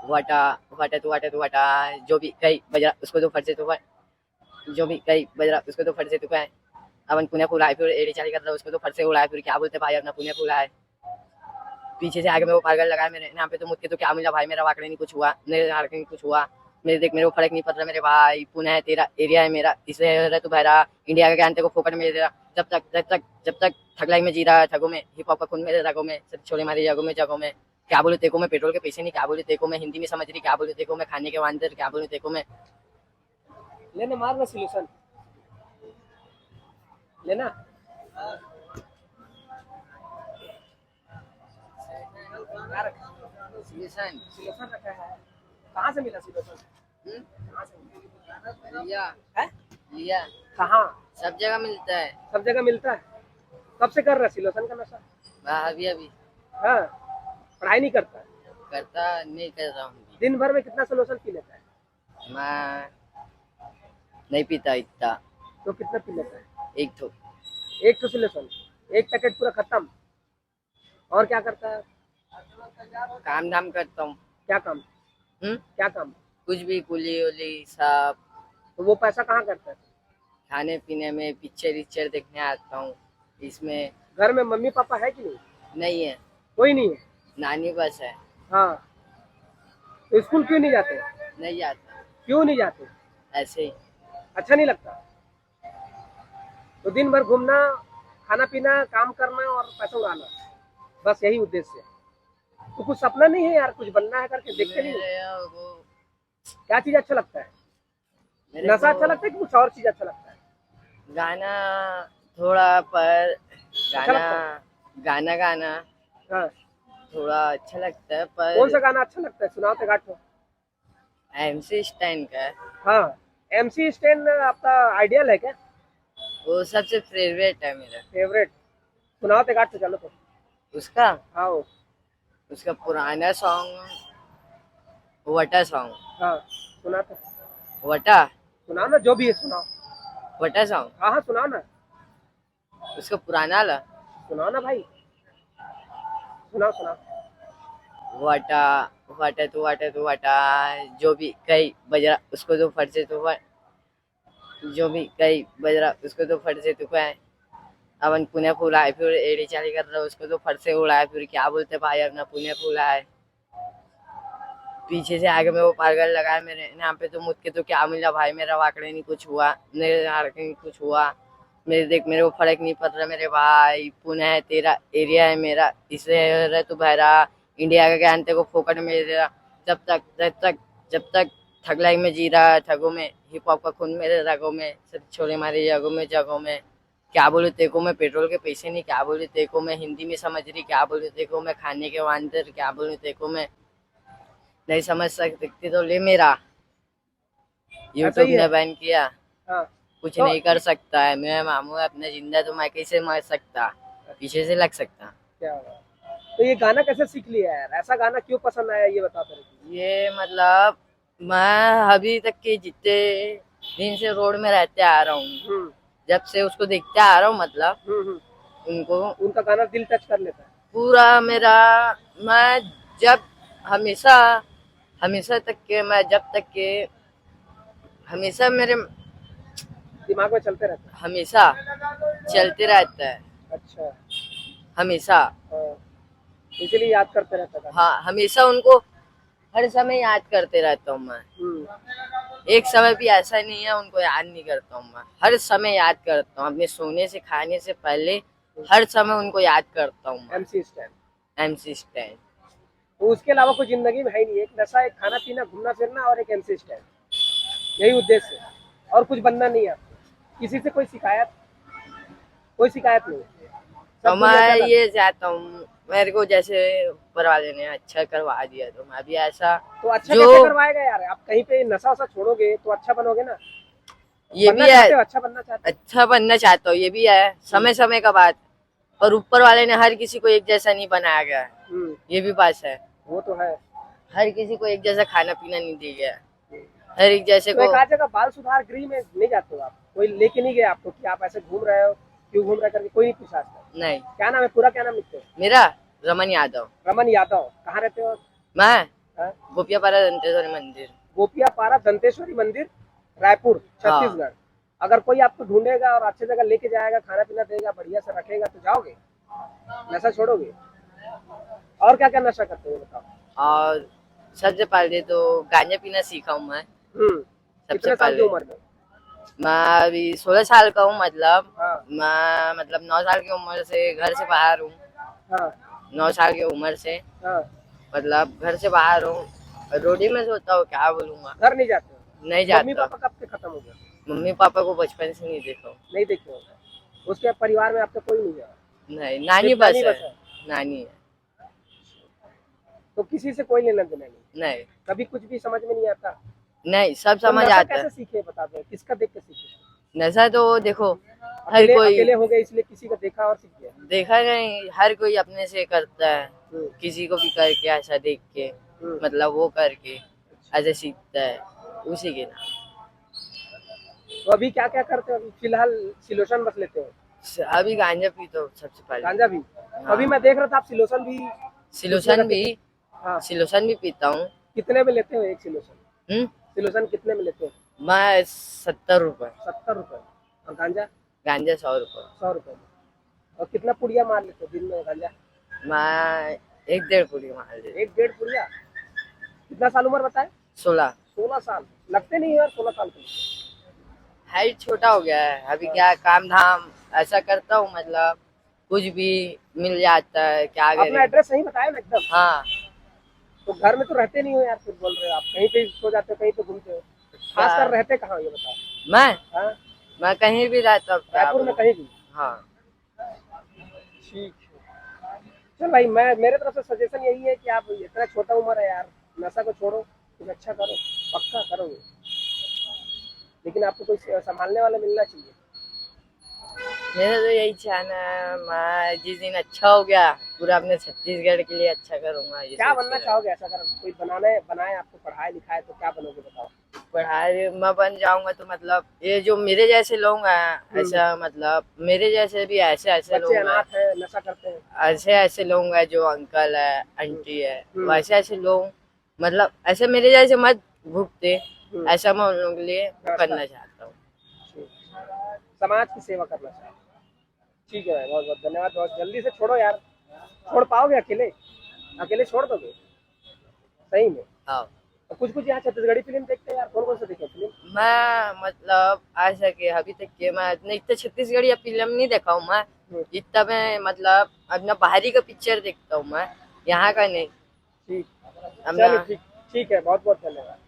वटा वटा तू वटा, जो भी काही बजरा उसको तो फट से तो जो भी काही बजरा उसको तो फट से तो काय अपन पुण्य फूला है, फिर एड़ी चाली कर रहा उसको तो फट से उड़ा है, फिर क्या बोलते भाई अपना पुण्य फूला है। पीछे से आगे में वो पागल लगा है मेरे यहाँ पे, तो मुझके तो क्या मिला भाई, मेरा वाकड़े नहीं कुछ हुआ, मेरे हाड़के नहीं कुछ हुआ। मेरे देख मेरे को फर्क नहीं पड़ रहा मेरे भाई, पुणे है तेरा एरिया है मेरा, इसलिए रह तू बहरा। इंडिया का ज्ञान तेरे को फोकट में दे रहा, जब तक ठगलाई में जी रहा है, ठगों में हिप हॉप का खून मेरे रगों में, सब छोड़े मारे जगहों में। क्या बोलूं तेको मैं, पेट्रोल के पैसे नहीं, क्या बोलूं तेको मैं, हिंदी में समझ रही, क्या बोलूं तेको मैं, खाने के वांदर, क्या बोलूं तेको मैं। लेना, मारना सोल्यूशन लेना। क्या रखा? सिलेक्शन सोल्यूशन रखा है। कहाँ से मिला सोल्यूशन? कहाँ से मिला? लिया है? लिया, कहाँ? सब जगह मिलता है। सब जगह मिलता है। कब से कर रहा है सोल्यूशन का नशा? अभी अभी हाँ, पढ़ाई नहीं करता है। करता नहीं, कर रहा हूँ। दिन भर में कितना सोल्यूशन पी लेता है? मैं नहीं पीता इतना, तो कितना पी लेता है? एक तो एक तो सोल्यूशन, एक पैकेट पूरा खत्म। और क्या करता है? काम धाम करता हूँ। क्या काम? हम्म, क्या काम? कुछ भी, कुली उली सब। तो वो पैसा कहाँ करता है? खाने पीने में, पिक्चर विक्चर देखने आता हूँ इसमें। घर में मम्मी पापा है कि नहीं? नहीं है, कोई नहीं है। नानी बस है। हाँ, तो स्कूल क्यों नहीं जाते? नहीं आता, क्यों नहीं जाते? ऐसे ही। अच्छा नहीं लगता? तो दिन भर घूमना, खाना पीना, काम करना और पैसा उड़ाना, बस यही उद्देश्य है। तो कुछ सपना नहीं है यार, कुछ बनना है करके देखते नहीं? मेरे को क्या चीज अच्छा लगता है? मेरे नशा को अच्छा लगता है कि कुछ और चीज अच्छा लगता है? गाना थोड़ा, पर अच्छा गाना लगता है। गाना गाना हाँ, थोड़ा अच्छा लगता है, कौन सा पर गाना अच्छा लगता है? सुनाओ तो गाठो। एमसी स्टैंड का है, हाँ, MC स्टैन आपका आइडियल है क्या? वो सबसे फेवरेट है मेरा। फेवरेट? सुनाओ तो गाठो, चलो तो। उसका आओ। उसका पुराना सॉन्ग, वटा सॉन्ग। हाँ, सुना तो। वटा सुनाओ ना, जो भी है सुनाओ। वटा सॉन्ग, हाँ हाँ, सुनाओ ना। उसका पुराना ला सुनाओ ना भाई, सुनाओ सुनाओ। वटा वटा तू वटा, जो भी कहीं बजरा उसको तो फट से तो जो भी कहीं बजरा उसको तो फट से तो है। अपन पुण्य फूला है, फिर एड़ी चाली कर रहा उसको तो फट से उड़ा है, फिर क्या बोलते भाई अपना पुण्य फूला है। पीछे से आगे में वो पागल लगा है मेरे यहाँ पे, तो मुझके तो क्या मिला भाई, मेरा वाकड़े नहीं कुछ हुआ, मेरे हाड़के नहीं कुछ हुआ। मेरे देख मेरे को फर्क नहीं पड़ रहा मेरे भाई, पुणे है तेरा एरिया है मेरा, इसलिए रह तू बहरा। इंडिया का ज्ञान तेरे को फोकट में दे रहा, जब तक ठगलाई में जी रहा है, ठगों में हिप हॉप का खून मेरे रगों में, सब छोड़े मारे जगहों में। क्या बोलूं तेको मैं, पेट्रोल के पैसे नहीं, क्या बोलूं तेको मैं, हिंदी में समझ रही, क्या बोलूं तेको मैं, खाने के वांदर, क्या बोलूं तेको मैं। नहीं समझ सकती तो ले मेरा, ऐसा यूट्यूब ही ने है। बैन किया, हाँ, कुछ तो नहीं कर सकता है। मैं मामू अपने जिंदा, तो मैं कैसे मर सकता, पीछे से लग सकता। क्या हुआ? तो ये गाना कैसे सीख लिया यार? ऐसा गाना क्यों पसंद आया, ये बता रहे? ये मतलब मैं अभी तक के जितने दिन से रोड में रहते आ रहा हूँ, हम्म जब से उसको देखते आ रहा हूँ, मतलब हम्म। उनको उनका गाना दिल टच कर लेता है। पूरा मेरा, मैं जब हमेशा हमेशा तक के, मैं जब तक के हमेशा मेरे दिमाग में चलते रहता है। हमेशा चलते रहता है, अच्छा। हमेशा। हाँ, इसीलिए याद करते रहता था। हाँ, हमेशा उनको हर समय याद करते रहता हूँ मैं। एक समय भी ऐसा नहीं है उनको याद नहीं करता हूँ मैं, हर समय याद करता हूँ, अपने सोने से खाने से पहले हर समय उनको याद करता हूँ मैं। MC stand. MC stand. तो उसके अलावा कोई जिंदगी में है नहीं, एक नशा, एक खाना पीना, घूमना फिरना और एक MC स्टैन, यही उद्देश्य है। और कुछ बनना नहीं है आपको? किसी से कोई शिकायत? कोई शिकायत नहीं? तो सब दुनिया मैं का ये चाहता हूँ, मेरे को जैसे ऊपर वाले ने अच्छा करवा दिया, तो मैं भी ऐसा तो अच्छा जो कैसे करवाएगा यार? आप कहीं पे नशा वशा छोड़ोगे तो अच्छा बनोगे ना? ये बनना भी है, चाहते हो? अच्छा बनना चाहते अच्छा बनना चाहता हूँ, ये भी है समय समय का बात। पर ऊपर वाले ने हर किसी को एक जैसा नहीं बनाया गया है, हो? ये भी बात है। वो तो है। हर किसी को एक जैसा खाना पीना नहीं दिया गया, हर एक जैसे तो को। एक आध जगह बाल सुधार गृह में नहीं जाते हो आप? कोई लेके नहीं गया आपको कि आप ऐसे घूम रहे हो, क्यों घूम रहे करके? कोई नहीं पूछा आज तक? नहीं, क्या नाम है पूरा? क्या नाम लिखते हो? मेरा रमन यादव। रमन यादव। कहाँ रहते हो? मैं हाँ? गोपियापारा दंतेश्वरी मंदिर। गोपियापारा दंतेश्वरी मंदिर, रायपुर, छत्तीसगढ़। अगर कोई आपको ढूंढेगा और अच्छी जगह लेके जाएगा, खाना पीना देगा, बढ़िया से रखेगा, तो जाओगे? नशा छोड़ोगे? और क्या क्या नशा करते हो बताओ? और सबसे पहले तो गांजा पीना सीखा हूँ मैं। कितने सबसे साल की पहले उम्र में? मैं अभी 16 साल का हूँ, मतलब हाँ मैं मतलब 9 साल की उम्र से घर से बाहर हूँ। हाँ 9 साल की उम्र से हाँ। मतलब घर से बाहर हूँ, रोडी में सोता हूँ, क्या बोलूँगा। घर नहीं जाते हो? नहीं मम्मी जाता। पापा कब से खत्म हो गया? मम्मी पापा को बचपन से नहीं देखा हूँ। नहीं देखे हो? उसके परिवार में आपका कोई नहीं है? नहीं, नानी सिर्फ बस नानी है। बस है? नानी है। तो किसी से कोई लेना देना नहीं? नहीं कभी कुछ भी समझ में नहीं आता? नहीं, सब तो समझ नशा आता है। कैसे सीखे बता दो, किसका देख के सीखे? नशा तो देखो हर अकेले कोई अकेले हो गए इसलिए किसी का देखा और सीख गया? देखा नहीं, हर कोई अपने से करता है। हम्म, किसी को भी करके ऐसा देख के मतलब वो करके ऐसे सीखता है, उसी के नाम। तो अभी क्या क्या करते हो? अभी फिलहाल सिलोशन बस लेते हो? अभी गांजा पीता हूँ सबसे पहले। गांजा भी? हाँ। अभी मैं देख रहा था आप सिलोशन भी। सिलोशन भी हाँ। सिलोशन भी पीता हूँ। कितने में लेते हो एक सिलोशन? हम्म, सिलोशन कितने में लेते हो? मैं 70 रुपए। 70 रुपए। और गांजा? गांजा 100 रुपए। 100 रुपए में। और कितना पुड़िया मार लेते हो दिन में गांजा? मैं 1-1.5 पूरी मार लेता। 1-1.5 पुड़िया? कितना साल उम्र बताए? 16। 16 साल लगते नहीं यार 16 साल के? हाइट छोटा हो गया है अभी, क्या काम धाम ऐसा करता हूँ, मतलब कुछ भी मिल जाता है, क्या अपना करें। एड्रेस सही बताया ना एकदम? हाँ। तो घर में तो रहते नहीं हो यार, फिर बोल रहे हो आप कहीं पे सो जाते हो, कहीं पे घूमते हो? खास कर रहते कहाँ हो ये बताओ? मैं हाँ? मैं कहीं भी रहता हूँ, क्या रायपुर में बोलूं। कहीं भी? हाँ। ठीक है। चल भाई, मैं मेरे तरफ से सजेशन यही है कि आप इतना छोटा उम्र है यार, नशा को छोड़ो, कुछ अच्छा करो, पक्का करोगे। लेकिन आपको कोई संभालने वाला मिलना चाहिए। मेरा तो यही चाहना है, मैं जिस दिन अच्छा हो गया पूरा अपने छत्तीसगढ़ के लिए अच्छा करूंगा। ये क्या सोच बनना के चाहोगे? ऐसा अगर कोई बनाए आपको पढ़ाए लिखाए तो क्या बनोगे बताओ? पढ़ाई मैं बन जाऊंगा तो मतलब ये जो मेरे जैसे लोग हैं, ऐसा मतलब मेरे जैसे भी ऐसे ऐसे लोग बच्चे हैं, अनाथ है, नशा करते हैं, ऐसे ऐसे लोग हैं, जो अंकल है, आंटी है, वैसे ऐसे लोग, मतलब ऐसे मेरे जैसे मत भुगते, ऐसा मैं उन लोगों के लिए करना चाहता हूँ। समाज की सेवा करना चाहते हैं। ठीक है भाई, बहुत बहुत धन्यवाद। बहुत जल्दी से छोड़ो यार। छोड़ पाओगे अकेले? अकेले छोड़ दोगे सही में? हाँ। और कुछ यहाँ छत्तीसगढ़ी फिल्म देखते हैं यार, कौन कौन सा देखे फिल्म? मैं मतलब ऐसा कि अभी तक के मैं इतना छत्तीसगढ़ी या फिल्म नहीं देखा हूँ मैं। जितना मैं मतलब अपना बाहरी का पिक्चर देखता हूँ मैं, यहाँ का नहीं। ठीक, चलो ठीक है, बहुत बहुत धन्यवाद।